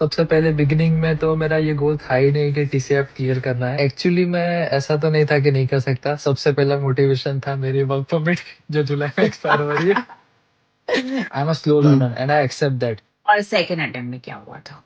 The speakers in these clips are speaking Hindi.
सबसे पहले बिगिनिंग में तो मेरा ये गोल था ही नहीं कि टीसीएफ क्लियर करना है। एक्चुअली मैं ऐसा तो नहीं था कि नहीं कर सकता। सबसे पहला मोटिवेशन था मेरी वर्क परमिट जो जुलाई में एक्सपायर हो रही है। I am a slow hmm. Learner and I accept that. और सेकंड अटेम्प्ट में क्या हुआ था?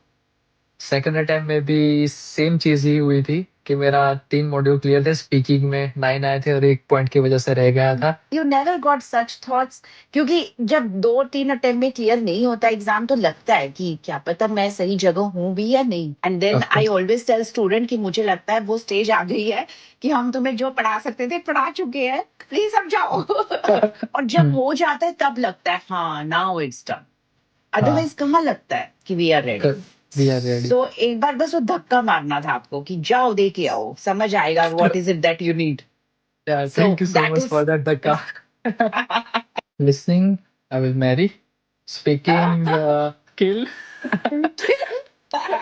सेकंड अटेम्प्ट में भी सेम चीज़ ही हुई थी कि मेरा 3 मॉड्यूल क्लियर थे, स्पीकिंग में 9 आए थे और 1 पॉइंट की वजह से रह गया था। You never got such thoughts? क्योंकि जब 2-3 अटेम्प्ट में क्लियर नहीं होता एग्जाम तो लगता है कि क्या पता मैं सही जगह हूँ भी या नहीं। And then of I course. Always tell student कि मुझे लगता है वो स्टेज आ गई है कि हम तुम्हें जो पढ़ा सकते थे पढ़ा चुके हैं, प्लीज अब जाओ। और जब हुँ, हो जाता है तब लगता है हाँ नाउ इट्स डन। हाँ, अदरवाइज कहाँ लगता है कि वी आर रेडी। क वी आर रेडी। सो एक बार बस वो धक्का मारना था आपको कि जाओ दे के आओ, समझ आएगा what is it that you need. Yeah, so thank you so that much is for that, Dhakka. Listening, I will marry. Speaking, kill.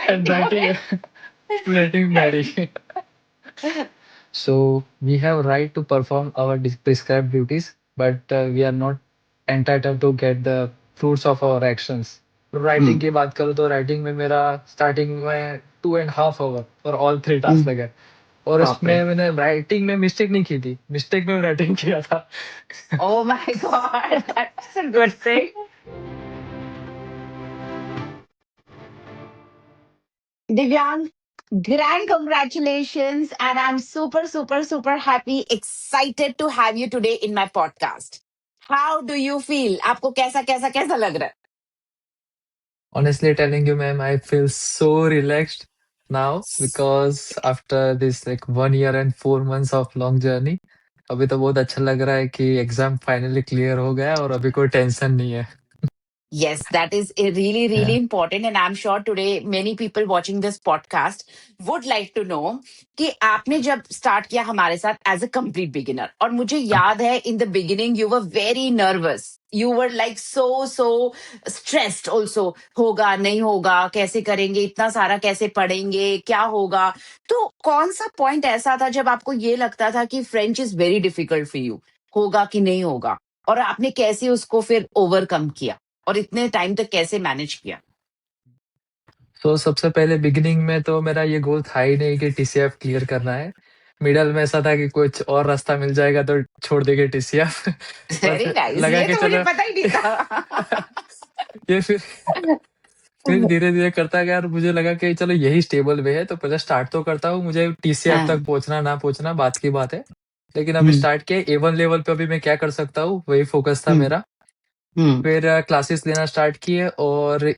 And writing, writing, marry. So we have right to perform our prescribed duties, but we are not entitled to get the fruits of our actions. Writing की बात करूँ तो राइटिंग में मेरा स्टार्टिंग में 2.5 आवर फॉर ऑल 3 टास्क लगे और बाप रे। इसमें मैंने राइटिंग में मिस्टेक नहीं की थी, मिस्टेक में राइटिंग किया था। Oh my God, that's a good thing. Divyang, grand congratulations. And I'm super, super, super happy, excited to have you today in my podcast. How do you feel? आपको कैसा कैसा कैसा लग रहा है? Honestly telling you, ma'am, I feel so relaxed now because after this like 1 year and 4 months of long journey, अभी तो बहुत अच्छा लग रहा है कि एग्ज़ाम फाइनली क्लियर हो गया और अभी कोई टेंशन नहीं है। Yes, that is really, really Yeah. important. And I'm sure today many people watching this podcast would like to know कि आपने जब स्टार्ट किया हमारे साथ एज अ कंप्लीट बिगिनर, और मुझे याद है in the beginning you were very nervous, you were like so stressed also, होगा नहीं होगा, कैसे करेंगे, इतना सारा कैसे पढ़ेंगे, क्या होगा। तो कौन सा पॉइंट ऐसा था जब आपको ये लगता था कि French is very difficult for you, होगा कि नहीं होगा, और आपने कैसे उसको फिर ओवरकम किया और इतने टाइम तक कैसे मैनेज किया? तो सबसे पहले बिगिनिंग में तो मेरा ये गोल था ही नहीं कि टीसीएफ क्लियर करना है। मिडल में ऐसा था कि कुछ और रास्ता मिल जाएगा तो छोड़ देंगे टीसीएफ। पर वेरी फिर नाइस, लगा ये कि तो मुझे चलो पता ही नहीं था। ये फिर धीरे-धीरे करता गया और मुझे लगा कि चलो यही स्टेबल वे है, तो पहले स्टार्ट तो करता हूँ, मुझे टीसीएफ हाँ, तक पहुँचना ना पहुँचना बात की बात है। लेकिन अभी हम्म, स्टार्ट किया ए1 लेवल पे अभी मैं क्या कर सकता हूँ, वही फ़ोकस था हम्म, मेरा। हम्म, फिर क्लासेस लेना स्टार्ट किए और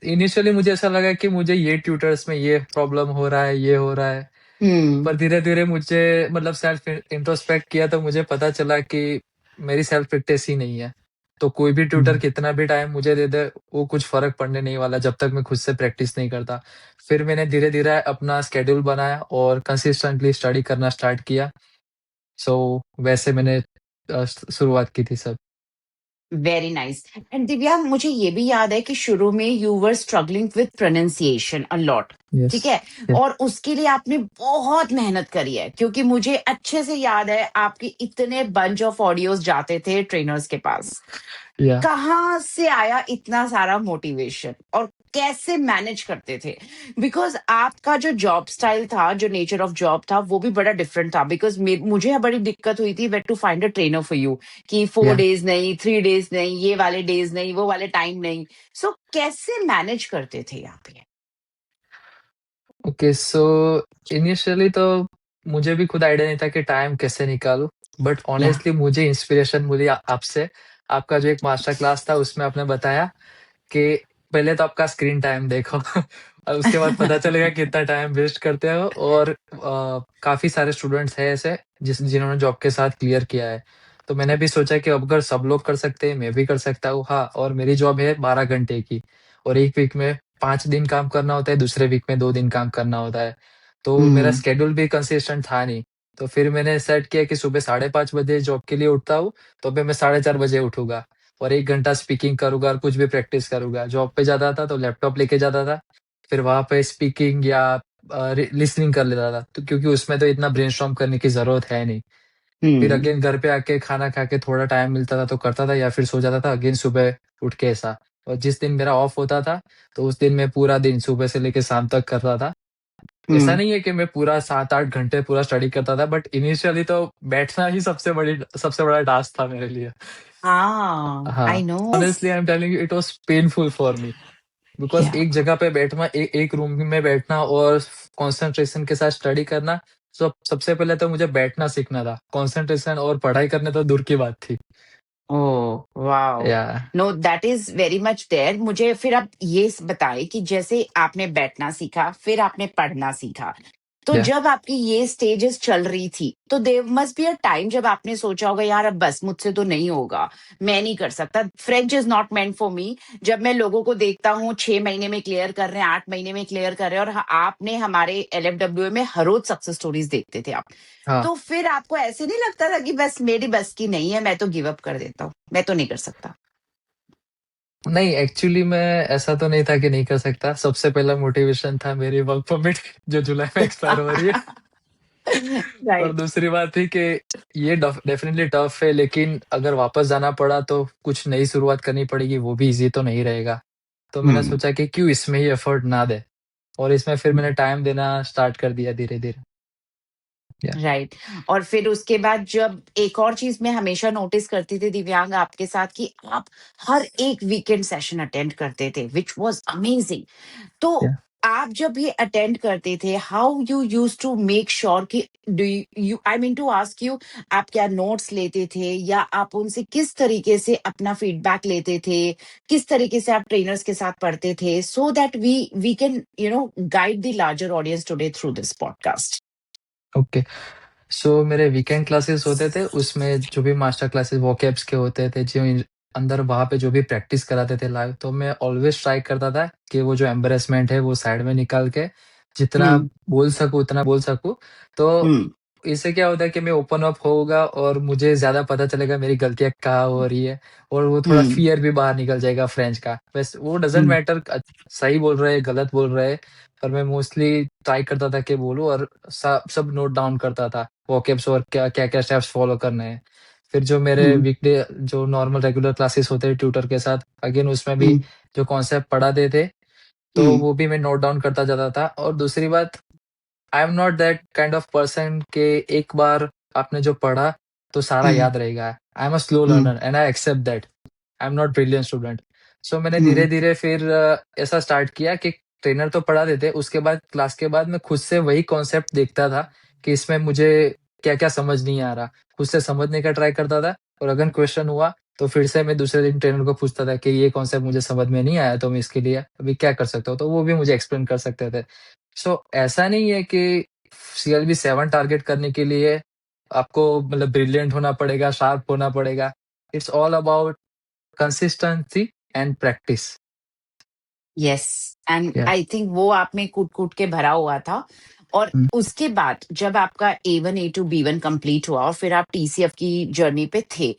इनिशियली मुझे ऐसा लगा कि मुझे ये ट्यूटर्स में ये प्रॉब्लम हो रहा है, ये हो रहा है। हम्म, पर धीरे-धीरे मुझे मतलब सेल्फ इंट्रोस्पेक्ट किया तो मुझे पता चला कि मेरी सेल्फ फिटनेस ही नहीं है। तो कोई भी ट्यूटर हम्म, कितना भी टाइम मुझे दे दे, वो कुछ फ़र्क पड़ने नहीं वाला जब तक मैं खुद से प्रैक्टिस नहीं करता। फिर मैंने धीरे-धीरे अपना शेड्यूल बनाया और कंसिस्टेंटली स्टडी करना स्टार्ट किया। सो वैसे मैंने शुरुआत की थी सब। Very nice. एंड दिव्या, मुझे ये भी याद है कि शुरू में you were struggling with pronunciation a lot, yes, ठीक है? यस, और उसके लिए आपने बहुत मेहनत करी है, क्योंकि मुझे अच्छे से याद है आपके इतने बंच ऑफ ऑडियोज जाते थे ट्रेनर्स के पास। या कहाँ से आया इतना सारा मोटिवेशन और कैसे मैनेज करते थे? बिकॉज आपका जो जॉब स्टाइल था, जो नेचर ऑफ जॉब था, वो भी बड़ा डिफरेंट था। बिकॉज मुझे बड़ी दिक्कत हुई थी wait to find a trainer for you, कि 4 डेज नहीं, 3 डेज नहीं, ये वाले डेज नहीं, वो वाले टाइम नहीं। सो कैसे मैनेज करते थे आप ये? ओके सो इनिशियली तो मुझे भी खुद आइडिया नहीं था कि टाइम कैसे निकालूँ। बट या। ऑनेस्टली मुझे इंस्पिरेशन मिली आपसे। आपका जो एक मास्टर क्लास था उसमें आपने बताया कि पहले तो आपका स्क्रीन टाइम देखो और उसके बाद पता चलेगा कितना टाइम वेस्ट करते हो और काफ़ी सारे स्टूडेंट्स हैं ऐसे जिन्होंने जॉब के साथ क्लियर किया है। तो मैंने भी सोचा कि अब अगर सब लोग कर सकते हैं, मैं भी कर सकता हूँ। हाँ, और मेरी जॉब है 12 घंटे की और 1 वीक में 5 दिन काम करना होता है, दूसरे वीक में 2 दिन काम करना होता है। तो मेरा हम्म, शेड्यूल भी कंसिस्टेंट था नहीं। तो फिर मैंने सेट किया कि सुबह 5:30 बजे जॉब के लिए उठता हूँ, तो अभी मैं 4:30 बजे उठूँगा। और 1 घंटा स्पीकिंग करूँगा और कुछ भी प्रैक्टिस करूँगा। जॉब पे जाता था तो लैपटॉप लेके जाता था, फिर वहाँ पे स्पीकिंग या लिसनिंग कर लेता था। तो क्योंकि उसमें तो इतना ब्रेनस्टॉर्म करने की ज़रूरत है नहीं। फिर हम्म। अगेन घर पे आके खाना खा के थोड़ा टाइम मिलता था तो करता था या फिर सो जाता था अगेन सुबह उठ के ऐसा। और जिस दिन मेरा ऑफ होता था, तो उस दिन मैं पूरा दिन सुबह से लेके शाम तक करता था। ऐसा हुँ। नहीं है कि मैं पूरा 7-8 घंटे पूरा स्टडी करता था, बट इनिशियली तो बैठना ही सबसे बड़ा टास्क था मेरे लिए। हाँ, हाँ, I know. Honestly I am telling you it was painful for me because या एक जगह पे बैठना, एक रूम में बैठना और कंसंट्रेशन के साथ स्टडी करना, सबसे पहले तो मुझे बैठना सीखना था। कंसंट्रेशन और पढ़ाई करने तो दूर की बात थी। Oh, wow! Yeah no, that is very much there. मुझे फिर आप ये बताएँ कि जैसे आपने बैठना सीखा, फिर आपने पढ़ना सीखा। तो या जब आपकी ये स्टेजेस चल रही थी, तो there must be a time जब आपने सोचा होगा यार अब बस मुझसे तो नहीं होगा, मैं नहीं कर सकता, French is not meant for me. जब मैं लोगों को देखता हूँ 6 महीने में क्लियर कर रहे हैं, 8 महीने में क्लियर कर रहे हैं और आपने हमारे एलएफडब्ल्यूए में हर रोज़ सक्सेस स्टोरीज़ देखते थे आप। हाँ। तो फिर आपको ऐसे नहीं लगता था कि बस मेरी बस की नहीं है, मैं तो गिव अप कर देता हूँ, मैं तो नहीं कर सकता? नहीं, एक्चुअली मैं ऐसा तो नहीं था कि नहीं कर सकता। सबसे पहला मोटिवेशन था मेरी वर्क परमिट जो जुलाई में एक्सपायर हो रही है। और राइट। दूसरी बात थी कि ये डेफिनिटली टफ है, लेकिन अगर वापस जाना पड़ा तो कुछ नई शुरुआत करनी पड़ेगी, वो भी ईज़ी तो नहीं रहेगा। तो मैंने हुँ। सोचा कि क्यों इसमें ही एफर्ट ना दें, और इसमें फिर मैंने टाइम देना स्टार्ट कर दिया धीरे-धीरे। या राइट। और फिर उसके बाद जब एक और चीज़ मैं हमेशा नोटिस करती थी दिव्यांग आपके साथ कि आप हर एक वीकेंड सेशन अटेंड करते थे, व्हिच वाज़ अमेजिंग। तो या आप जब ये अटेंड करते थे, how you used to make sure कि do you I mean to ask you, आप क्या नोट्स लेते थे या आप उनसे किस तरीके से अपना फीडबैक लेते थे? किस तरीके से आप ट्रेनर्स के साथ पढ़ते थे so that we can guide the larger audience today through this podcast? Okay. So मेरे वीकेंड क्लासेस होते थे, उसमें जो भी मास्टर क्लासेस वोकैब्स के होते थे, जो अंदर वहाँ पे जो भी प्रैक्टिस कराते थे लाइव, तो मैं ऑलवेज़ ट्राई करता था कि वो जो एम्बैरेसमेंट है वो साइड में निकाल के जितना हुँ, बोल सकूँ उतना बोल सकूँ। तो हुँ, इससे क्या होता है कि मैं ओपन अप होऊँगा और मुझे ज़्यादा पता चलेगा मेरी गलतियाँ कहाँ हो रही है, और वो थोड़ा हुँ, फ़ियर भी बाहर निकल जाएगा फ्रेंच का। बस वो डज़न्ट हुँ, मैटर सही बोल रहे हैं, गलत बोल रहे हैं, पर मैं मोस्टली ट्राई करता था कि बोलूँ, और सब नोट डाउन करता था, वोकैब्स और क्या-क्या स्टेप्स फ़ॉलो करने हैं। फिर जो मेरे हुँ, वीकडे जो नॉर्मल रेगुलर क्लासेस होते हैं ट्यूटर के साथ, अगेन उसमें भी हुँ, जो कॉन्सेप्ट पढ़ाते थे, तो हुँ, वो भी मैं नोट डाउन करता जाता था। और दूसरी बात, आई am not that kind of person के एक बार आपने जो पढ़ा तो सारा हुँ, याद रहेगा। I am a slow um, learner and I accept that. I am not brilliant student. So मैंने हुँ, धीरे-धीरे फिर ऐसा स्टार्ट किया कि ट्रेनर तो पढ़ा देते, उसके बाद क्लास के बाद मैं खुद से वही कॉन्सेप्ट देखता था कि इसमें मुझे क्या-क्या समझ नहीं आ रहा। खुद से समझने का ट्राई करता था, और अगर क्वेश्चन हुआ तो फिर से मैं दूसरे दिन ट्रेनर को पूछता था कि ये कॉन्सेप्ट मुझे समझ में नहीं आया, तो मैं इसके लिए अभी क्या कर सकता हूँ? तो वो भी मुझे एक्सप्लेन कर सकते थे। सो ऐसा नहीं है कि सीएलबी 7 टारगेट करने के लिए आपको मतलब ब्रिलियंट होना पड़ेगा, शार्प होना पड़ेगा। It's all about consistency and practice. Yes. And या आई थिंक वो आप में कूट-कूट के भरा हुआ था। और हुँ, उसके बाद जब आपका A1, A2, B1 कंप्लीट हुआ और फिर आप टीसीएफ की जर्नी पे थे,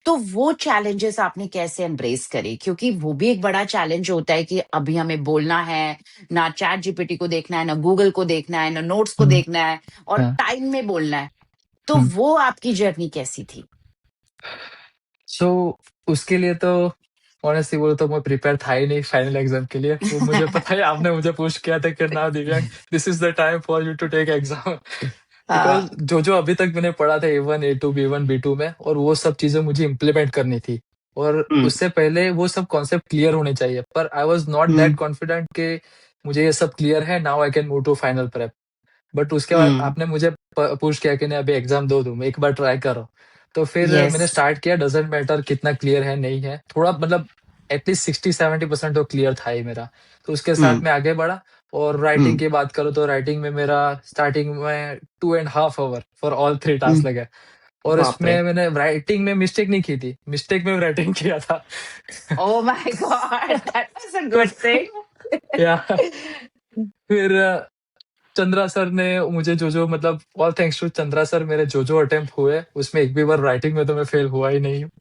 तो वो चैलेंजेस आपने कैसे एम्ब्रेस करे? क्योंकि वो भी एक बड़ा चैलेंज होता है कि अभी हमें बोलना है, ना चैट जीपीटी को देखना है, ना गूगल को देखना है, ना नोट्स को हुँ, देखना है और हाँ, टाइम में बोलना है। तो हुँ। वो आपकी जर्नी कैसी थी? सो उसके लिए तो ऑनेस्टली बोलूँ तो मैं प्रिपेयर था ही नहीं फाइनल एग्ज़ाम के लिए। वो मुझे पता है, आपने मुझे पुश किया था कि now Divyang, this is the time for you to take exam. Because हाँ। जो-जो अभी तक मैंने पढ़ा था A1, A2, B1, B2 में, और वो सब चीज़ें मुझे इम्प्लीमेंट करनी थी। और हुँ, उससे पहले वो सब कॉन्सेप्ट क्लियर होने चाहिए। पर I was not that um, confident कि मुझे ये सब क्लियर है, now I can move to final prep. But उसके बाद हुँ, आपने मुझे पुश किया कि नहीं, अभी एग्ज़ाम दो तुम, एक बार ट्राई करो। तो फिर यस। मैंने स्टार्ट किया, डज़न्ट मैटर कितना क्लियर है, नहीं है। थोड़ा मतलब एटलीस्ट 60-70% तो क्लियर था ही मेरा। तो उसके साथ हुँ, मैं आगे बढ़ा। और राइटिंग हुँ, की बात करूँ तो राइटिंग में मेरा स्टार्टिंग में 2 and half hour for all 3 hmm, task लगे। और बाप रे! इसमें मैंने राइटिंग में मिस्टेक नहीं की थी, मिस्टेक में राइटिंग किया था। Oh my God! That was a तो गुड थिंग। या फिर चंद्रा सर ने मुझे जो-जो मतलब all thanks to Chandra sir, मेरे जो-जो अटेम्प्ट हुए, उसमें एक भी बार राइटिंग में तो मैं फेल हुआ ही नहीं हूँ।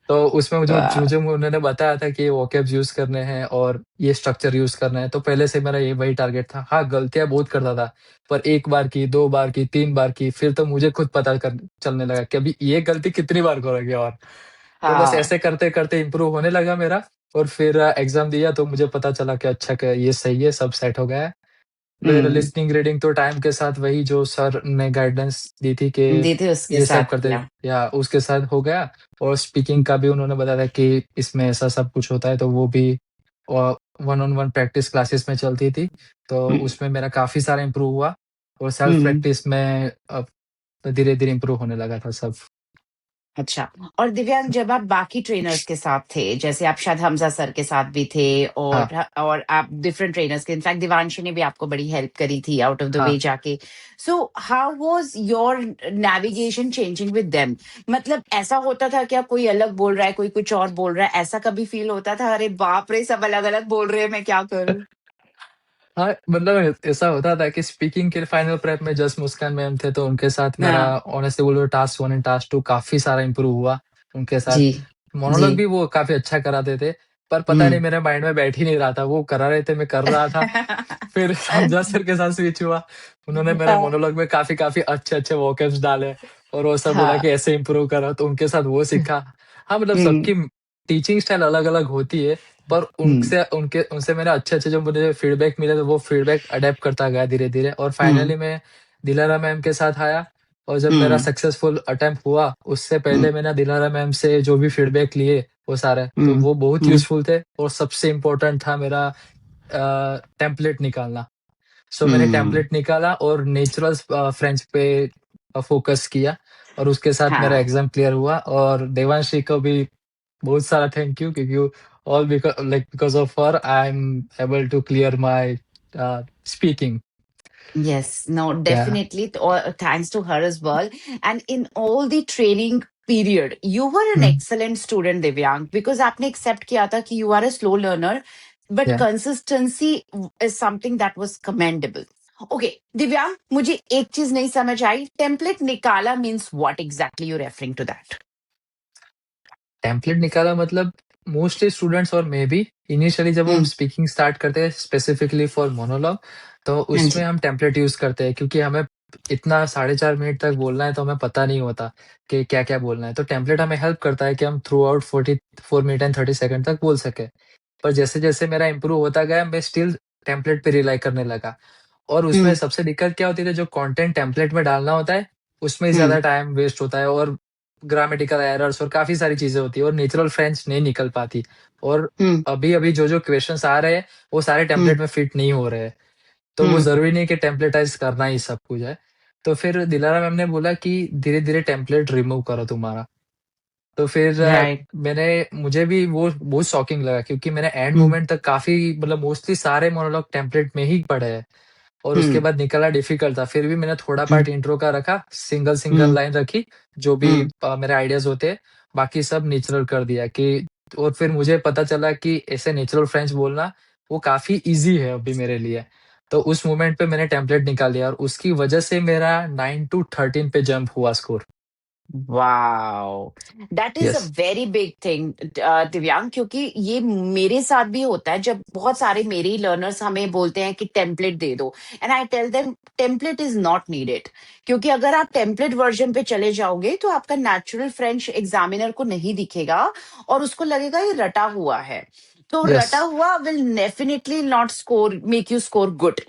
तो उसमें वाह! जो-जो उन्होंने बताया था कि वोकैब्स यूज़ करने हैं और ये स्ट्रक्चर यूज़ करना है, तो पहले से मेरा ये वही टारगेट था। हाँ, गलतियाँ बहुत करता था, पर 1 बार की, 2 बार की, 3 बार की, फिर तो मुझे खुद पता कर चलने लगा कि अभी ये गलती कितनी बार करोगे और। तो बस हाँ। ऐसे करते-करते इम्प्रूव होने लगा मेरा और फिर एग्ज़ाम दिया तो मुझे पता चला कि अच्छा क ये सही है, सब सेट हो गया है। फिर हुँ, लिसनिंग, रीडिंग तो टाइम के साथ वही जो सर ने गाइडेंस दी थी कि दी थी उसके ये सब साथ करते किया। या उसके साथ हो गया और स्पीकिंग का भी उन्होंने बताया था कि इसमें ऐसा सब कुछ होता है, तो वो भी one on one practice classes में चलती थी, तो हुँ, उसमें मेरा काफ़ी सारा इम्प्रूव हुआ और सेल्फ हुँ। प्रैक्टिस में धीरे-धीरे इम्प्रूव होने लगा था सब। अच्छा। और दिव्यांग, जब आप बाकी ट्रेनर्स के साथ थे, जैसे आप शायद हमज़ा सर के साथ भी थे हाँ, और आप डिफरेंट ट्रेनर्स के, इनफैक्ट दिवांशी ने भी आपको बड़ी हेल्प करी थी आउट ऑफ द हाँ। वे जाके। So how was your navigation changing with them? मतलब ऐसा होता था क्या, कोई अलग बोल रहा है, कोई कुछ और बोल रहा है, ऐसा कभी फील होता था, अरे बाप रे! सब अलग-अलग बोल रहे हैं, मैं क्या करूँ? हाँ, मतलब ऐसा होता था कि स्पीकिंग के फाइनल प्रेप में जस्ट मुस्कान मैम थे, तो उनके साथ मेरा हाँ, ऑनेस्टली बोलूँ टास्क 1 एंड टास्क 2 काफ़ी सारा इम्प्रूव हुआ उनके साथ। जी, जी। मोनोलॉग भी वो काफ़ी अच्छा कराते थे, पर पता नहीं हुँ। मेरे माइंड में बैठ ही नहीं रहा था, वो करा रहे थे, मैं कर रहा था। फिर हमज़ा सर के साथ स्विच हुआ, उन्होंने मेरे हाँ, मोनोलॉग में काफ़ी अच्छे-अच्छे वोकैब्स डाले और वो सब बोला हाँ। कि ऐसे इम्प्रूव करो, तो उनके साथ वो सीखा। हाँ, मतलब हुँ, सबकी टीचिंग स्टाइल अलग-अलग होती है, पर हुँ, उनसे मेरे अच्छे-अच्छे जो मुझे फीडबैक मिले, तो वो फीडबैक अडॉप्ट करता गया धीरे-धीरे और हुँ, फाइनली मैं दिलारा मैम के साथ आया और जब मेरा हुँ, सक्सेसफुल अटेम्प्ट हुआ, उससे हुँ, पहले मैंने दिलारा मैम से जो भी फीडबैक लिए वो सारे, तो हुँ, वो बहुत हुँ, यूज़फुल थे और सबसे इम्पोर्टेंट था मेरा टेम्पलेट निकालना। सो मैंने हुँ। टेम्पलेट निकाला और नेचुरल फ्रेंच पे फ़ोकस किया और उसके साथ मेरा हाँ, एग्ज़ाम क्लियर हुआ और देवांशी को भी बहुत सारा थैंक यू क्योंकि all because of her I am able to clear my speaking. yes, no, या definitely. Thanks to her as well. And in all the training period, you were an hmm, excellent student, Divyang, because आपने accept किया था कि you are a slow learner, but या consistency is something that was commendable. Okay, Divyang, मुझे एक चीज नहीं समझ आई. Template निकाला means what exactly you referring to that? Template निकाला मतलब मोस्टली स्टूडेंट्स और मैं भी इनिशियली जब हम हम्म, स्पीकिंग स्टार्ट करते हैं स्पेसिफिकली फॉर मोनोलॉग तो हाँ उसमें जी. हम टेम्पलेट यूज़ करते हैं क्योंकि हमें इतना 4.5 मिनट तक बोलना है तो हमें पता नहीं होता कि क्या-क्या बोलना है। तो टेम्पलेट हमें हेल्प करता है कि हम through out 44 minute and 30 second तक बोल सकें। पर जैसे-जैसे मेरा इम्प्रूव होता गया मैं स्टिल टेम्पलेट पे रिलाई करने लगा और उसमें हम्म, सबसे दिक्कत क्या होती है जो कंटेंट टेम्पलेट में डालना होता है, उसमें ज़्यादा हम्म, टाइम वेस्ट होता है और ग्रामेटिकल एरर्स और काफ़ी सारी चीज़ें होती हैं और नेचुरल फ्रेंच नहीं निकल पाती और हम्म, अभी-अभी जो-जो क्वेश्चन्स आ रहे हैं, वो सारे हम्म, टेम्पलेट में फिट नहीं हो रहे हैं। तो वो हम्म, ज़रूरी नहीं कि टेम्पलेटाइज़ करना ही सब कुछ है। तो फिर दिलारा मैम ने बोला कि धीरे-धीरे टेम्पलेट रिमूव करो तुम्हारा। तो फिर right. मुझे भी वो बहुत शॉकिंग लगा क्योंकि मैंने एंड हम्म, मोमेंट तक काफ़ी मतलब मोस्टली सारे मोनोलॉग टेम्पलेट में ही पढ़े हैं। और उसके हम्म, बाद निकलना डिफ़िकल्ट था। फिर भी मैंने थोड़ा हम्म, पार्ट इंट्रो का रखा, सिंगल हम्म, लाइन रखी, जो भी हम्म, मेरे आइडियाज़ होते हैं, बाकी सब नेचुरल कर दिया कि और फिर मुझे पता चला कि ऐसे नेचुरल फ्रेंच बोलना, वो काफ़ी ईज़ी है अभी मेरे लिए। तो उस मोमेंट पे मैंने टेम्पलेट निकाल लिया और उसकी वजह से मेरा 9 टू 13 पे जंप हुआ score. Wow! That is a yes, very big thing दिव्यांग, क्योंकि ये मेरे साथ भी होता है जब बहुत सारे मेरे ही लर्नर्स हमें बोलते हैं कि टेम्पलेट दे दो, and I tell them template is not needed, क्योंकि अगर आप टेम्पलेट वर्ज़न पे चले जाओगे तो आपका नेचुरल फ्रेंच एग्ज़ामिनर को नहीं दिखेगा और उसको लगेगा ये रटा हुआ है। तो यस, रटा हुआ will definitely not score make you score good.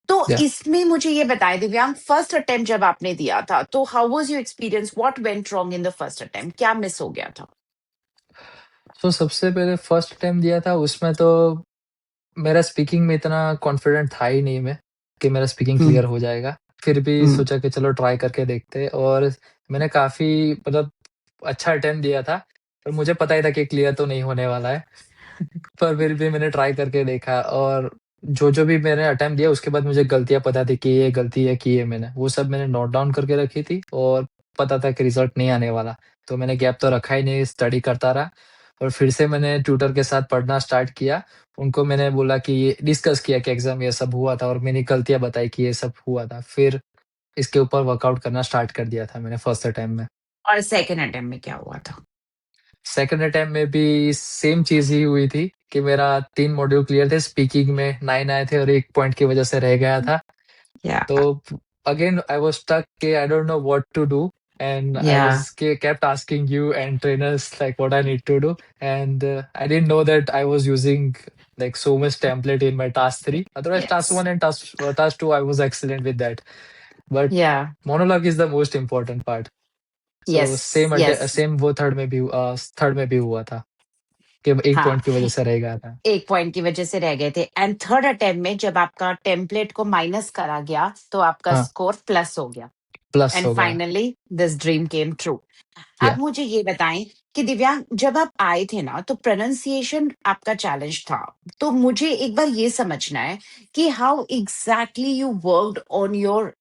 तो या। इसमें मुझे ये बताएं दिव्यांग, फर्स्ट अटेम्प्ट जब आपने दिया था तो how was your experience, what went wrong in the first attempt, क्या मिस हो गया था? तो सबसे पहले फर्स्ट अटेम्प्ट दिया था, उसमें तो मेरा स्पीकिंग में इतना कॉन्फिडेंट था ही नहीं मैं, कि मेरा स्पीकिंग हम्म, क्लियर हो जाएगा। फिर भी हम्म, सोचा कि चलो ट्राई करके देखते हैं और मैंने काफ़ी मतलब अच्छा अटेम्प्ट दिया था, पर मुझे पता ही था कि क्लियर तो नहीं होने वाला है। पर फिर भी मैंने ट्राई करके देखा और जो-जो भी मैंने अटेम्प्ट दिया उसके बाद मुझे गलतियाँ पता थी कि ये गलती ये की है मैंने, वो सब मैंने नोट डाउन करके रखी थी और पता था कि रिज़ल्ट नहीं आने वाला। तो मैंने गैप तो रखा ही नहीं, स्टडी करता रहा और फिर से मैंने ट्यूटर के साथ पढ़ना स्टार्ट किया। उनको मैंने बोला कि ये डिस्कस किया कि एग्ज़ाम ये सब हुआ था और मैंने गलतियाँ बताई कि ये सब हुआ था। फिर इसके ऊपर वर्कआउट करना स्टार्ट कर दिया था मैंने फर्स्ट अटेम्प्ट में। और सेकंड अटेम्प्ट में क्या हुआ था? सेकंड अटेम्प्ट में भी सेम चीज़ ही हुई थी कि मेरा 3 मॉड्यूल क्लियर थे, स्पीकिंग में 9 आए थे और 1 पॉइंट की वज़ह से रह गया था। या तो अगेन आई वाज़ स्टक कि I don't know what to do and I Yeah. was kept asking you and trainers like what I need to do, and I didn't know that I was using like so much template in my task 3. Otherwise, task Yes. 1 and task 2, I was excellent with that. But Yeah. monologue is the most important part. So Yes. Yes. Same वो थर्ड में भी हुआ था कि एक हाँ, पॉइंट की वजह से रह गया था। 1 पॉइंट की वजह से रह गए थे एंड थर्ड अटेम्प्ट में जब आपका टेम्पलेट को माइनस करा गया, तो आपका हाँ, स्कोर प्लस हो गया प्लस एंड हो गया। Finally this dream came true. या अब मुझे ये बताएं कि दिव्यांग, जब आप आए थे ना तो प्रोनाउंसिएशन आपका चैलेंज था। तो मुझे एक बार ये समझना है कि how exactly you worked on your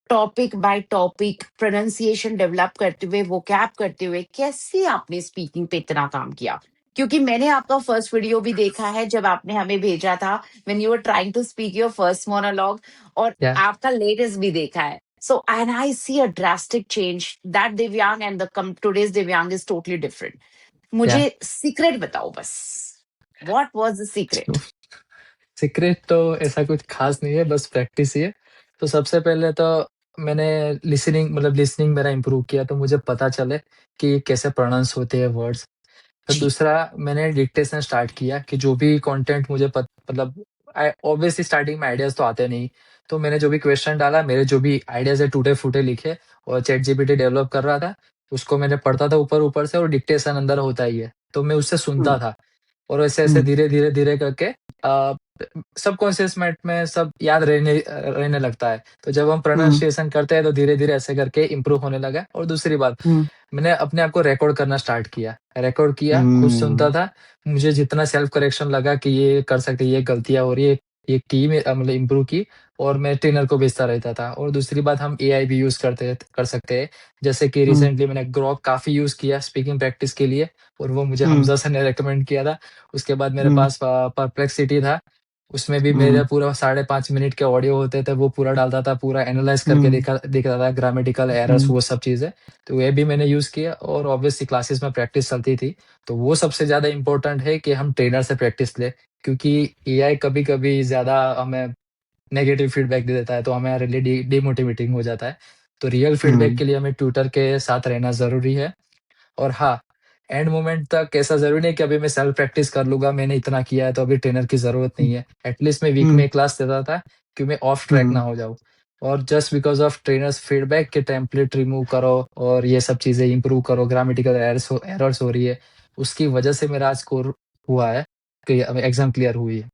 topic by topic pronunciation develop करते हुए, वोकैब करते हुए, कैसे आपने स्पीकिंग पे इतना काम किया? क्योंकि मैंने आपका फर्स्ट वीडियो भी देखा है जब आपने हमें भेजा था when you were trying to speak your first monologue, और या आपका लेटेस्ट भी देखा है। So, and I see a drastic change. That Divyang and the today's Divyang is totally different. या मुझे सीक्रेट बताओ बस. What was the secret? Secret तो ऐसा कुछ खास नहीं है, बस प्रैक्टिस ही है। तो सबसे पहले तो मैंने लिसनिंग मेरा इम्प्रूव किया, तो मुझे पता चले कि कैसे प्रोनाउंस होते हैं वर्ड्स। फिर जी. दूसरा, मैंने डिक्टेशन स्टार्ट किया कि जो भी कंटेंट मुझे ऑब्वियसली स्टार्टिंग में आइडियाज़ तो आते नहीं। तो मैंने जो भी क्वेश्चन डाला, मेरे जो भी आइडियाज़ है टूटे-फूटे लिखे, और चैट जीपीटी डेवलप कर रहा था, उसको मैंने पढ़ता था ऊपर-ऊपर से, और डिक्टेशन अंदर होता ही है। तो मैं उससे सुनता Mm, था, और ऐसे-ऐसे mm, धीरे-धीरे करके अ, सबकॉन्शियस माइंड में सब याद रहने लगता है। तो जब हम mm, प्रोनंसिएशन करते हैं तो धीरे-धीरे ऐसे करके इम्प्रूव होने लगा। और दूसरी बात, mm, मैंने अपने आप को रिकॉर्ड करना स्टार्ट किया। रिकॉर्ड किया, खुद सुनता mm, था। मुझे जितना सेल्फ करेक्शन लगा कि ये कर सकते, ये गलतियाँ हो रही है, ये की में मतलब इम्प्रूव की, और मैं ट्रेनर को भेजता रहता था। और दूसरी बात, हम एआई भी यूज़ कर सकते हैं। जैसे कि mm, रिसेंटली मैंने ग्रोक काफ़ी यूज़ किया स्पीकिंग प्रैक्टिस के लिए, और वो मुझे mm, हमज़ा सर ने रिकमेंड किया था। उसके बाद मेरे mm, पास परप्लेक्सिटी था, उसमें भी मेरा mm, पूरा 5.5 मिनट के ऑडियो होते थे, वो पूरा डालता था, पूरा एनालाइज़ करके mm, देखता था, ग्रामेटिकल एरर्स mm, वो सब चीज़ें। तो ये भी मैंने यूज़ किया, और ऑब्वियसली क्लासेस में प्रैक्टिस चलती थी। तो वो सबसे ज़्यादा इम्पोर्टेंट है कि हम ट्रेनर से प्रैक्टिस लें, क्योंकि एआई कभी-कभी ज़्यादा हमें नेगेटिव फीडबैक दे देता है, तो हमारे लिए डिमोटिवेटिंग हो जाता है। तो रियल फीडबैक mm, के लिए हमें ट्यूटर के साथ रहना ज़रूरी है। और हाँ, एंड मोमेंट तक ऐसा ज़रूरी नहीं कि अभी मैं सेल्फ प्रैक्टिस कर लूँगा, मैंने इतना किया है तो अभी ट्रेनर की ज़रूरत नहीं है। एटलीस्ट मैं वीक में mm, 1 क्लास देता था कि मैं ऑफ ट्रैक ना mm, हो जाऊँ। और just because of trainers feedback कि टेम्पलेट रिमूव करो और ये सब चीज़ें इम्प्रूव करो, ग्रामेटिकल एरर्स हो रही है, उसकी वजह से मेरा आज स्कोर हुआ है कि एग्ज़ाम क्लियर हुई है।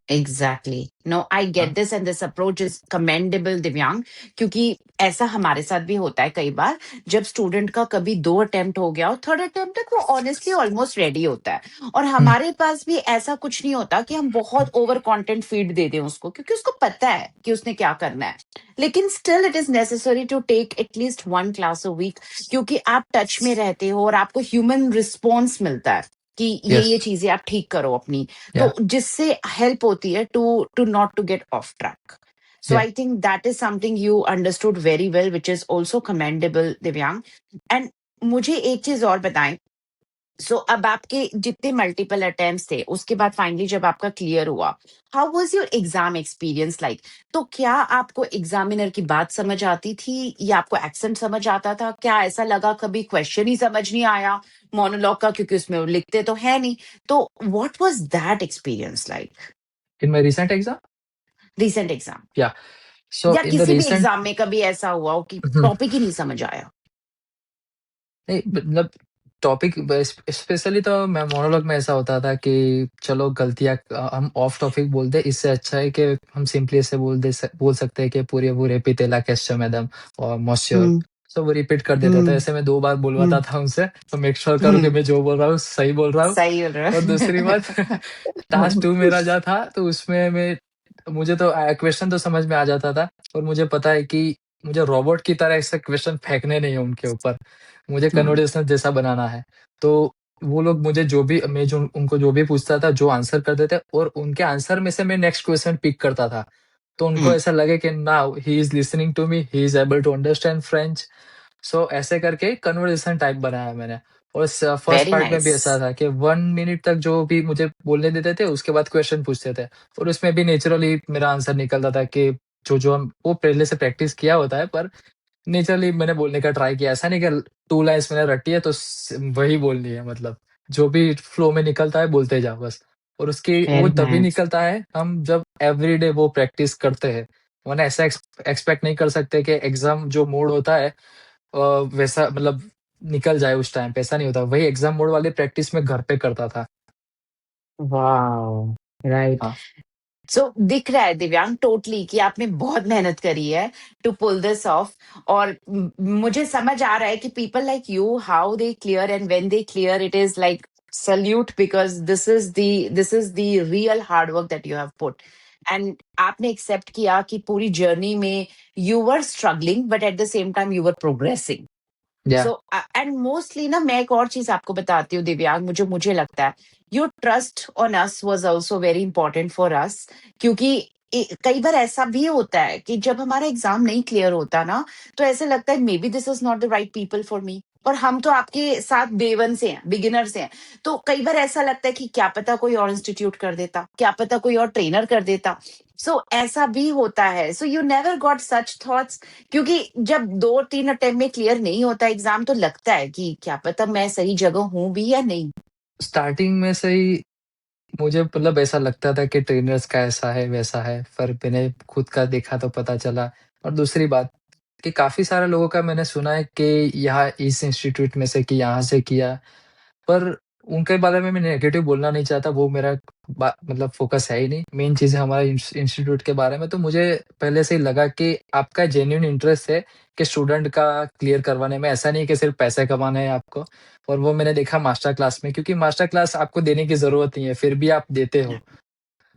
एग्जैक्टली, नो आई हाँ, get this and this approach is commendable दिव्यांग। क्योंकि ऐसा हमारे साथ भी होता है कई बार, जब स्टूडेंट का कभी 2 अटेम्प्ट हो गया और थर्ड अटेम्प्ट तक वो ऑनेस्टली ऑलमोस्ट रेडी होता है, और हुँ, हमारे पास भी ऐसा कुछ नहीं होता कि हम बहुत ओवर कंटेंट फीड दे दें उसको, क्योंकि उसको पता है कि उसने क्या करना है। लेकिन still it is necessary to take at least 1 class a week, क्योंकि आप टच में रहते हो और आपको ह्यूमन रिस्पॉन्स मिलता है कि ये यस, चीजें आप ठीक करो अपनी, या, तो जिससे हेल्प होती है to to not to get off track. So yeah. I think that is something you understood very well, which is also commendable Divyang. And मुझे एक चीज और बताएं। सो अब आपके जितने मल्टीपल अटेम्प्ट्स थे, उसके बाद फाइनली जब आपका क्लियर हुआ, how was your exam experience like? तो क्या आपको एग्जामिनर की बात समझ आती थी, या आपको एक्सेंट समझ आता था? क्या ऐसा लगा कभी क्वेश्चन ही समझ नहीं आया मोनोलॉग का, क्योंकि उसमें वो लिखते तो है नहीं? तो what was that experience like? In my recent exam? Recent exam, या, सो या इन द किसी भी रिसेंट एग्जाम में कभी ऐसा हुआ हो कि हुँ। टॉपिक ही नहीं समझ आया? नहीं, मतलब टॉपिक स्पेशली तो मैं मोनोलॉग में ऐसा होता था कि चलो गलतियाँ हम ऑफ टॉपिक बोल दें, इससे अच्छा है कि हम सिंपली ऐसे बोल सकते हैं कि "Pure pure pitella questo madam" और "Monsieur" हम्म, सो वो रिपीट कर देता था। हम्म, ऐसे मैं 2 बार बुलवाता हम्म, था उनसे, तो मेक श्योर करो कि हम्म, मैं जो बोल रहा हूँ सही बोल रहा हूँ। सही बोल और दूसरी बात रहा टास्क है। 2 मेरा जो था, तो उसमें मुझे तो क्वेश्चन तो समझ में आ जाता था, और मुझे पता है कि मुझे रोबोट की तरह ऐसे क्वेश्चन फेंकने नहीं है उनके ऊपर। मुझे हम्म, कन्वर्सेशन जैसा बनाना है। तो वो लोग मुझे जो उनको जो भी पूछता था, जो आंसर करते थे, और उनके आंसर में से मैं नेक्स्ट क्वेश्चन पिक करता था। तो उनको हम्म, ऐसा लगे कि now he is listening to me, he is able to understand French. So ऐसे करके कन्वर्सेशन टाइप बनाया मैंने। और फर्स्ट वेरी पार्ट में भी नाइस। ऐसा था कि 1 मिनट तक जो भी मुझे बोलने देते थे, उसके बाद क्वेश्चन पूछते थे। और उसमें भी नेचुरली मेरा आंसर निकलता था कि जो-जो हम वो पहले से प्रैक्टिस किया होता है, पर नेचुरली मैंने बोलने का ट्राई किया। ऐसा नहीं कि 2 लाइन्स मैंने रटी है तो वही बोलनी है, मतलब जो भी फ्लो में निकलता है बोलते जाओ बस। और उसकी वो वेरी तभी नाइस। निकलता है हम जब एवरीडे वो प्रैक्टिस करते हैं, वरना ऐसा एक्सपेक्ट नहीं कर सकते कि एग्जाम जो मोड होता है वैसा मतलब निकल जाए उस टाइम पे, ऐसा नहीं होता। वही एग्जाम मोड वाली प्रैक्टिस मैं घर पे करता था। वाओ! राइट। हाँ, सो दिख रहा है दिव्यांग टोटली कि आपने बहुत मेहनत करी है टू पुल दिस ऑफ। और मुझे समझ आ रहा है कि people like you, how they clear and when they clear, it is like salute, because this is the real hard work that you have put. And आपने एक्सेप्ट किया कि पूरी जर्नी में you were struggling but at the same time you were progressing. Yeah so and mostly ना, मैं एक और चीज आपको बताती हूँ दिव्यांग, मुझे मुझे लगता है your trust on us was also very important for us. क्योंकि कई बार ऐसा भी होता है कि जब हमारा एग्जाम नहीं क्लियर होता ना, तो ऐसे लगता है may be this is not the right people for me. और हम तो आपके साथ बेवन से हैं, बिगिनर से हैं। तो कई बार ऐसा लगता है कि क्या पता कोई और इंस्टीट्यूट कर देता, क्या पता कोई और ट्रेनर कर देता। सो ऐसा भी होता है। So you never got such thoughts? क्योंकि जब 2-3 अटेम्प्ट में क्लियर नहीं होता एग्जाम, तो लगता है कि क्या पता मैं सही जगह हूं भी या नहीं। स्टार्टिंग में से ही मुझे मतलब ऐसा लगता था कि ट्रेनर्स का ऐसा है, वैसा है, पर मैंने खुद का देखा तो पता चला। और दूसरी बात कि काफ़ी सारे लोगों का मैंने सुना है कि यहाँ इस इंस्टीट्यूट में से कि यहाँ से किया, पर उनके बारे में मैं नेगेटिव बोलना नहीं चाहता, वो मेरा मतलब फ़ोकस है ही नहीं। मेन चीज़ है हमारे इंस्टीट्यूट के बारे में। तो मुझे पहले से ही लगा कि आपका जेन्युइन इंटरेस्ट है कि स्टूडेंट का क्लियर करवाने में, ऐसा नहीं कि सिर्फ़ पैसे कमाने हैं आपको। और वो मैंने देखा मास्टर क्लास में, क्योंकि मास्टर क्लास आपको देने की ज़रूरत नहीं है, फिर भी आप देते हो। और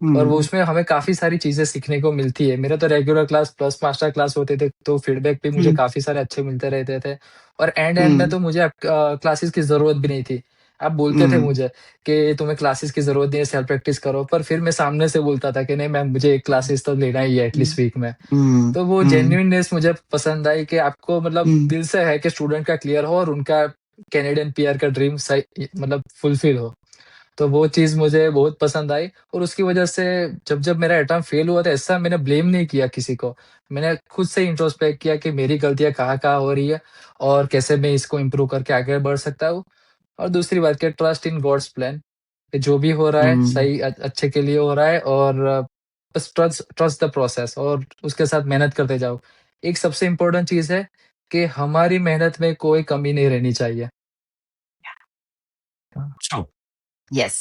वो हम्म। उसमें हमें काफ़ी सारी चीज़ें सीखने को मिलती है। मेरे तो regular class plus master class होते थे, तो फीडबैक भी मुझे हम्म। काफ़ी सारे अच्छे मिलते रहते थे। और एंड में हम्म। तो मुझे क्लासेस की ज़रूरत भी नहीं थी। आप बोलते थे हम्म। मुझे कि तुम्हें क्लासेस की ज़रूरत नहीं है, सेल्फ प्रैक्टिस करो। पर फिर मैं सामने से बोलता था कि नहीं मैम, मुझे 1 क्लासेस तो लेना ही है एटलीस्ट वीक में। हम्म। तो वो हम्म। जेन्युइननेस मुझे पसंद आई कि आपको मतलब हम्म। दिल से है कि स्टूडेंट का क्लियर हो और उनका कैनेडियन पीआर का ड्रीम सही मतलब फुलफिल हो। तो वो चीज़ मुझे बहुत पसंद आई। और उसकी वजह से जब मेरा अटेम्प्ट फेल हुआ, तो ऐसा मैंने ब्लेम नहीं किया किसी को। मैंने खुद से इंट्रोस्पेक्ट किया कि मेरी गलतियाँ कहाँ-कहाँ हो रही है और कैसे मैं इसको इम्प्रूव करके आगे बढ़ सकता हूँ। और दूसरी बात कि ट्रस्ट इन गॉड्स प्लान, कि जो भी हो रहा है हम्म। सही अच्छे के लिए हो रहा है। और बस ट्रस्ट ट्रस्ट द प्रोसेस और उसके साथ मेहनत करते जाओ। एक सबसे इम्पोर्टेंट चीज़ है कि हमारी मेहनत में कोई कमी नहीं रहनी चाहिए। हाँ, True. हाँ, Yes.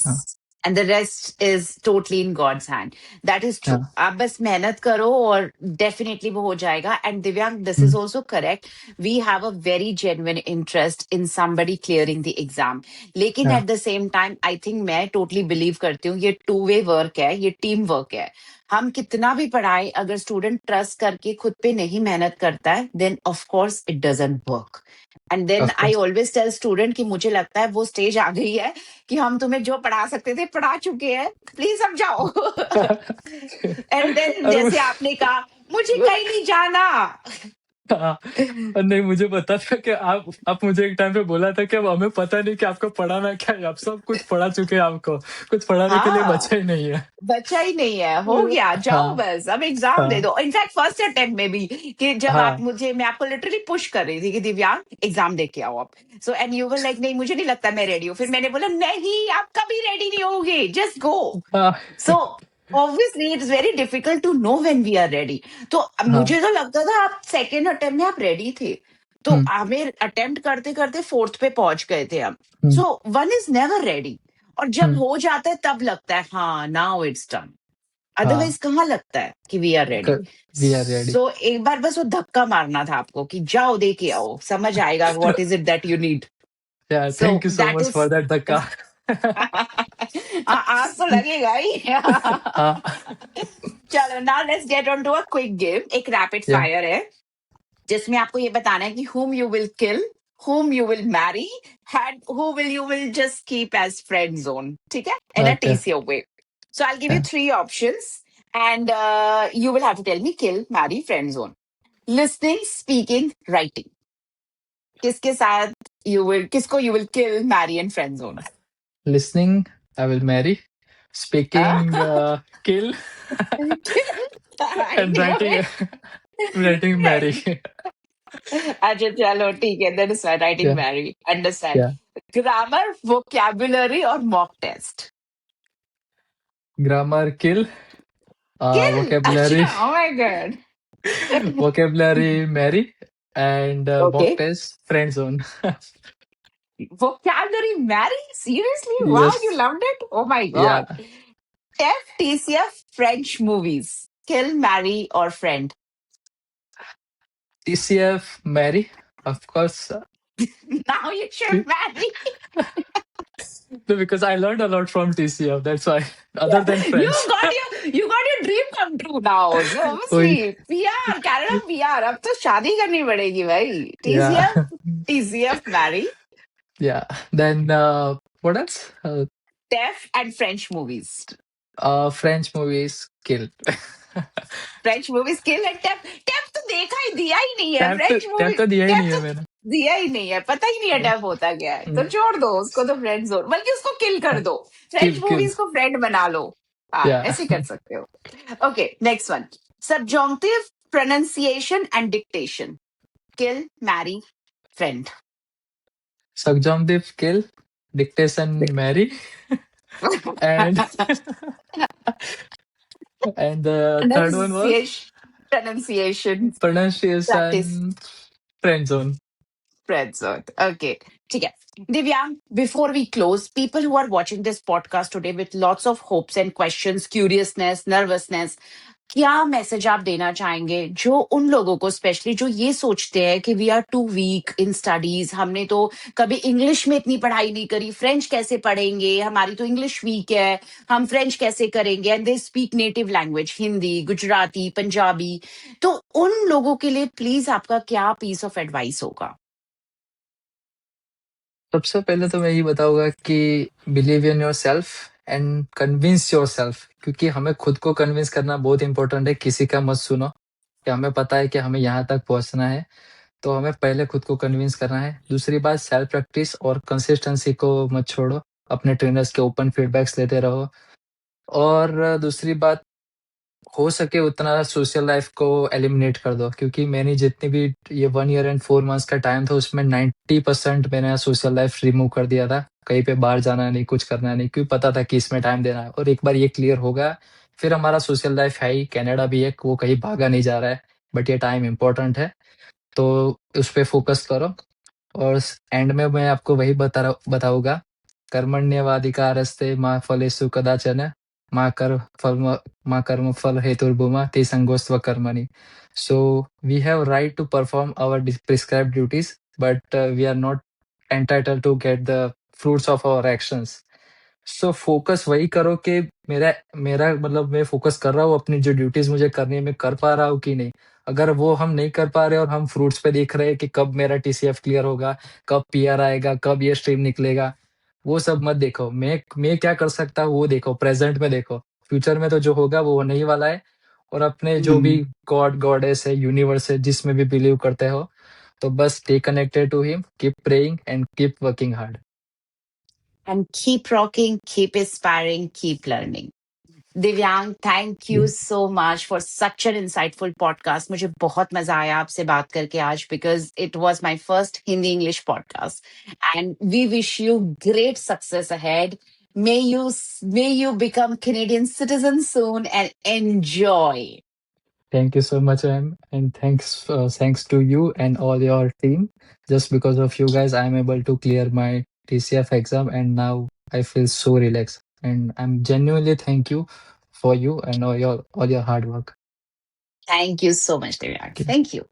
And the rest is totally in God's hand. That is true. हाँ, आप बस मेहनत करो और definitely वो हो जाएगा. And Divyang, this hmm, is also correct. We have a very genuine interest in somebody clearing the exam. लेकिन हाँ, at the same time, I think मैं totally believe करती हूँ ये two-way work है, ये team work है. हम कितना भी पढ़ाए, अगर स्टूडेंट ट्रस्ट करके खुद पे नहीं मेहनत करता है, then of course it doesn't work. And then of I course. Always tell student कि मुझे लगता है वो स्टेज आ गई है कि हम तुम्हें जो पढ़ा सकते थे पढ़ा चुके हैं, प्लीज अब जाओ। एंड देन और वो जैसे आपने कहा, मुझे कहीं नहीं जाना। हाँ, और नहीं मुझे पता था कि आप मुझे एक टाइम पे बोला था कि अब हमें पता नहीं कि आपको पढ़ाना क्या है, आप सब कुछ पढ़ा चुके हैं आपको, कुछ पढ़ाने के लिए हाँ, बचा ही नहीं है। बचा ही नहीं है, हो गया, जाओ हाँ, बस अब एग्जाम दे हाँ, दो। इनफैक्ट फर्स्ट अटेम्प्ट में भी, कि जब आप हाँ, मुझे, मैं आपको लिटरली पुश कर रही थी कि दिव्यांग एग्जाम दे के आओ आप। So and you were like नहीं मुझे नहीं लगता मैं रेडी हूँ। फिर मैंने बोला नहीं, आप कभी रेडी नहीं होगे, जस्ट गो। हाँ, so obviously it's very difficult to know when we are ready. तो हाँ, मुझे तो लगता था आप सेकेंड अटेम्प्ट में आप रेडी थे। तो हुँ, हमें अटेम्प्ट करते करते फोर्थ पे पहुंच गए थे हम। Um, so one is never ready. और जब हुँ, हो जाता है तब लगता है हाँ नाउ इट्स डन। हाँ, अदरवाइज कहाँ लगता है कि वी आर रेडी। क वी आर रेडी। सो एक बार बस वो धक्का मारना था आपको कि जाओ दे के आओ, समझ आएगा what is it that you need. Yeah so thank you so that much is for that धक्का। आज तो लगेगा ही। हाँ, चलो now let's get on to a quick game. एक रैपिड या फायर है जिसमें आपको ये बताना है कि whom you will kill, whom you will marry, and who will you will just keep as friend zone. ठीक है? In a okay, TCO way. So I'll give you या three options, and you will have to tell me kill, marry, friend zone. Listening, speaking, writing. किसके साथ किसको you will kill, marry, and friend zone? Listening I will marry, speaking kill I and knew writing it. Writing marry. अच्छा चलो ठीक है, then it's writing Yeah, Mary. Understand. yeah. Grammar, vocabulary और mock test. Grammar kill, Kill. vocabulary, अच्छा, oh my god. vocabulary marry, and mock Okay. test friend zone. Vocabulary Mary? Seriously? Wow, you Yes, loved it? Oh my yeah. god. F, TCF, French movies. Kill, marry, or friend. TCF marry, of course. Now you should marry. No, because I learned a lot from TCF. That's why, other Yeah. than French. You got your dream come true now. So Oi, obviously, PR, Canada PR. अब तो शादी करनी पड़ेगी भाई. yeah, TCF marry. yeah. Then what else? Def and French movies. French movies kill. French movies kill and Def. Def तो देखा ही दिया ही नहीं है. French tab movie. तो दिया ही नहीं Def है तो मैंने. दिया ही नहीं है. पता ही नहीं है Def होता क्या है. तो छोड़ दो उसको, तो फ्रेंड जोन, बल्कि उसको किल कर दो. French Kill. मूवीज को फ्रेंड बना लो. हाँ, Yeah. ऐसे कर सकते हो. Okay, next one. Subjunctive, pronunciation and dictation. Kill, marry, friend. Subjunctive kill, dictation marry, and and the third one was Pronunciation, practice. pronunciation friend zone. Friend zone. Okay. ठीक है. Divyang, before we close, people who are watching this podcast today with lots of hopes and questions, curiousness, nervousness, क्या मैसेज आप देना चाहेंगे जो उन लोगों को, स्पेशली जो ये सोचते हैं कि we are too weak in studies, हमने तो कभी इंग्लिश में इतनी पढ़ाई नहीं करी, फ्रेंच कैसे पढ़ेंगे, हमारी तो इंग्लिश वीक है, हम फ्रेंच कैसे करेंगे, and they speak native language Hindi, Gujarati, Punjabi. तो उन लोगों के लिए प्लीज आपका क्या पीस ऑफ एडवाइस होगा? सबसे पहले तो मैं यही बताऊंगा कि believe in yourself and convince yourself, क्योंकि हमें खुद को कन्विंस करना बहुत इंपॉर्टेंट है. किसी का मत सुनो, कि हमें पता है कि हमें यहाँ तक पहुंचना है, तो हमें पहले खुद को कन्विंस करना है. दूसरी बात, सेल्फ प्रैक्टिस और कंसिस्टेंसी को मत छोड़ो. अपने ट्रेनर्स के ओपन फीडबैक्स लेते रहो. और दूसरी बात, हो सके उतना सोशल लाइफ को एलिमिनेट कर दो, क्योंकि मैंने जितनी भी ये 1 ईयर एंड 4 मंथ्स का टाइम था, उसमें 90% मैंने सोशल लाइफ रिमूव कर दिया था. कहीं पे बाहर जाना नहीं, कुछ करना नहीं, क्योंकि पता था कि इसमें टाइम देना है. और एक बार ये क्लियर हो गया, फिर हमारा सोशल लाइफ है ही, कनाडा भी है, वो कहीं भागा नहीं जा रहा है. बट ये टाइम इम्पोर्टेंट है, तो उस पे फोकस करो. और एंड में मैं आपको वही बताऊंगा, कर्मण्येवाधिकारस्ते मा फलेषु कदाचन मा कर फल मा कर्म फल हेतुर्भुमा ते संगोस्त्व कर्मणि. So we have right to perform our prescribed duties, but we are not entitled to get the fruits of our actions. So focus वही करो कि मेरा मेरा मतलब मैं फोकस कर रहा हूँ अपनी जो ड्यूटीज मुझे करनी है, मैं कर पा रहा हूँ कि नहीं. अगर वो हम नहीं कर पा रहे और हम फ्रूट्स पे देख रहे हैं कि कब मेरा टीसीएफ क्लियर होगा, कब पीआर आएगा, कब ये स्ट्रीम निकलेगा, वो सब मत देखो. मैं क्या कर सकता हूँ वो देखो, प्रेजेंट में देखो. फ्यूचर में तो जो होगा वो होने ही वाला है. और अपने जो भी गॉड गॉडेस है, यूनिवर्स है, जिसमें भी बिलीव करते हो, तो बस stay connected to him, keep praying and keep working hard. And keep rocking, keep inspiring, keep learning. Divyang, thank you so much for such an insightful podcast. मुझे बहुत मजा आया आपसे बात करके आज, because it was my first Hindi English podcast. And we wish you great success ahead. May you become Canadian citizen soon and enjoy. Thank you so much, Em, and thanks to you and all your team. Just because of you guys, I'm able to clear my TCF exam, and now I feel so relaxed. And I'm genuinely thank you for you and all your hard work. Thank you so much, Divyang. Okay. Thank you.